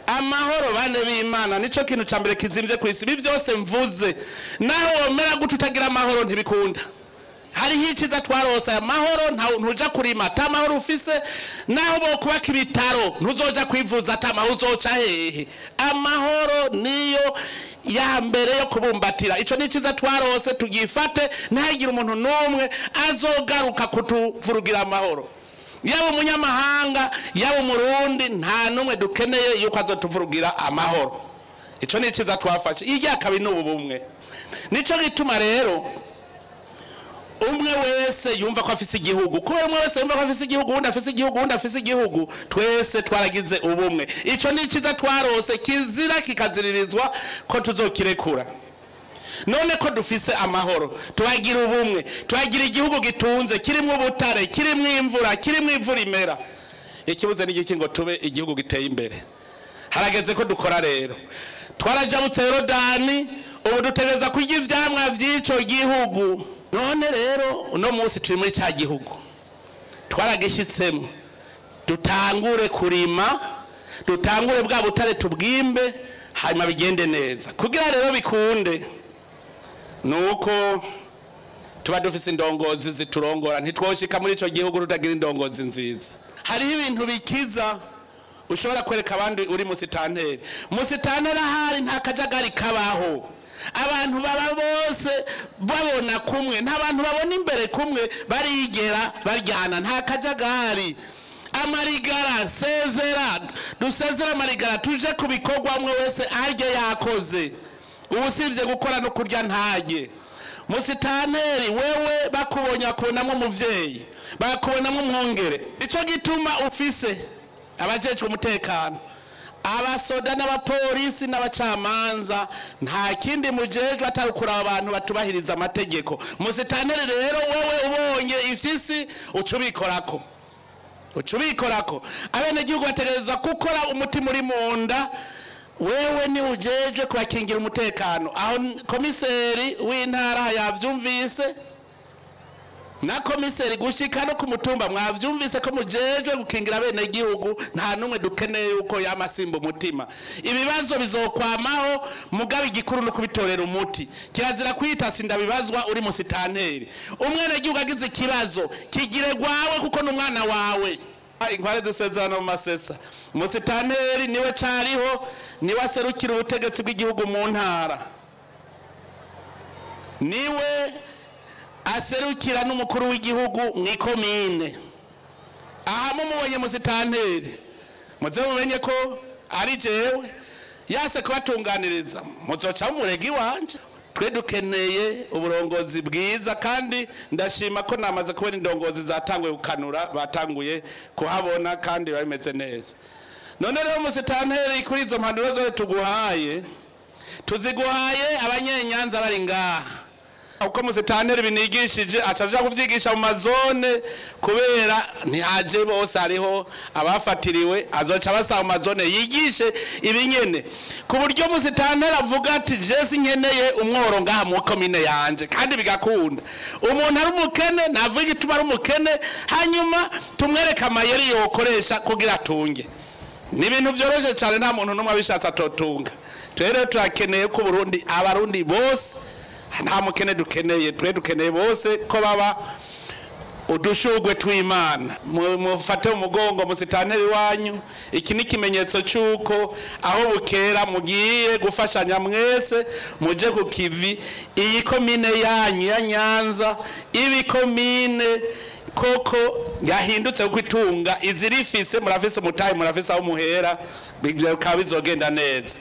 amahoro bane b'Imana nico kintu cambere kizimvye kwisi ibi byose mvuze naho womera gututagira amahoro ntibikunda. Hari iciza twarose amahoro ntuja kurima tamahoro ufise naho bo kubaka ibitaro ntuzoja kwivuza tamahoro uzoca hehe. Amahoro niyo ya mbere yo kubumbatira ico niciza twarose tugifate ntagira umuntu numwe azogaruka kutuvurugira amahoro. Yaba umunyamahanga yaba umurundi nta numwe dukeneye yuko azotuvurugira amahoro. Ico niciza twafashe irya kabiri n'ubumwe. Nico gituma rero umwe wese yumva ko afise igihugu kubera umwe wese yumva ko afise igihugu undi afise igihugu undi afise igihugu twese twaragize ubumwe. Ico niciza twarose kizira kikaziririzwa ko tuzokirekura. None ko dufise amahoro tuhagira ubumwe tuhagira igihugu gitunze kirimwe ubutare kirimwe imvura kirimwe ivura imera. Ikibuze n'igiki ngo tube igihugu giteye imbere. Harageze ko dukora rero twarajabutse Yorodani ubu dutegereza kurya ivyamwa vy'ico gihugu. None rero uno munsi turi muri cya gihugu twaragishitsemo dutangure kurima dutangure bwa butare tubwimbe hanyuma bigende neza kugira rero bikunde nuko tuba dufise indongozi ziturongora ntitwoshika muri ico gihugu rutagira indongozi nziza. Hariho ibintu bikiza ushobora kwereka abandi uri Musitanteri. Musitanteri ahari nta kajagari kabaho abantu baba bose babona kumwe nta bantu babona imbere kumwe barigera baryana nta kajagari. Amarigara sezera dusezera amarigara tuje kubikorwa umwe wese arye yakoze ubusivye gukora no kurya ntaje. Musitanteri wewe bakubonye kubonamwe umuvyeyi bakubonamwe umwongere ico gituma ufise abajejwe umutekano abasoda n'abapolisi n'abacamanza nta kindi mujejwe atarukura abantu batubahiriza amategeko. Musitanteri rero wewe ubonye ifisi ucubikorako abenegihugu bategerezwa gukora umutima uri munda wewe ni ujejwe kubakingira umutekano. Aho komiseri w'intara yavyumvise na komiseri gushika no kumutumba mwavyumvise ko mujejwe gukingira abenegihugu nta numwe dukeneye yuko yamasimba umutima. Ibibazo bizokwamaho mugabe igikuru no kubitorera umuti kirazira kwita sinda bibazwa uri Musitanteri. Umwenegihugu agize ikibazo kigire gwawe kuko n'umwana wawe. Inkware zisezerana mu masesa Musitanteri niwe cariho niwe aserukira ubutegetsi bw'igihugu mu ntara niwe aserukira n'umukuru w'igihugu mwikomine. Aha mumubonye Musitanteri muze mumenye ko ari jewe yase kubatunganiriza muzoca umuregi wanje. Twe dukeneye uburongozi bwiza kandi ndashima ko namaze kubona indongozi zatanguye gukanura batanguye kuhabona kandi bameze neza. None rero Musitanteri kuri izo mpanuro zo tuguhaye tuziguhaye abanyenyanza bari ngaha uko Musitanteri binigishije acaje kuvyigisha mu mazone kubera ntihaje bose ariho abafatiriwe azoca basa mu mazone yigishe ibinyene ku buryo Musitanteri avuga ati jesi nkeneye umworo ngaha mu komine yanje kandi bigakunda. Umuntu ari umukene navuga igituma ari umukene hanyuma tumwereka amayeri yokoresha kugira atunge. Ni ibintu byoroshye cyane nta muntu numwe abishatse atotunga. Rero turakeneye ko Burundi abarundi bose nta mukene dukeneye twe dukeneye bose ko baba udushugwe tw'Imana. Mufate umugongo Musitanteri wanyu iki ni kimenyetso cyuko aho bukera mugiye gufashanya mwese muje ku kivi. Iyi komine yanyu ya Nyanza ibikomine koko yahindutse kwitunga izirifise murafise mutayi murafise aho muhera bizogenda neza.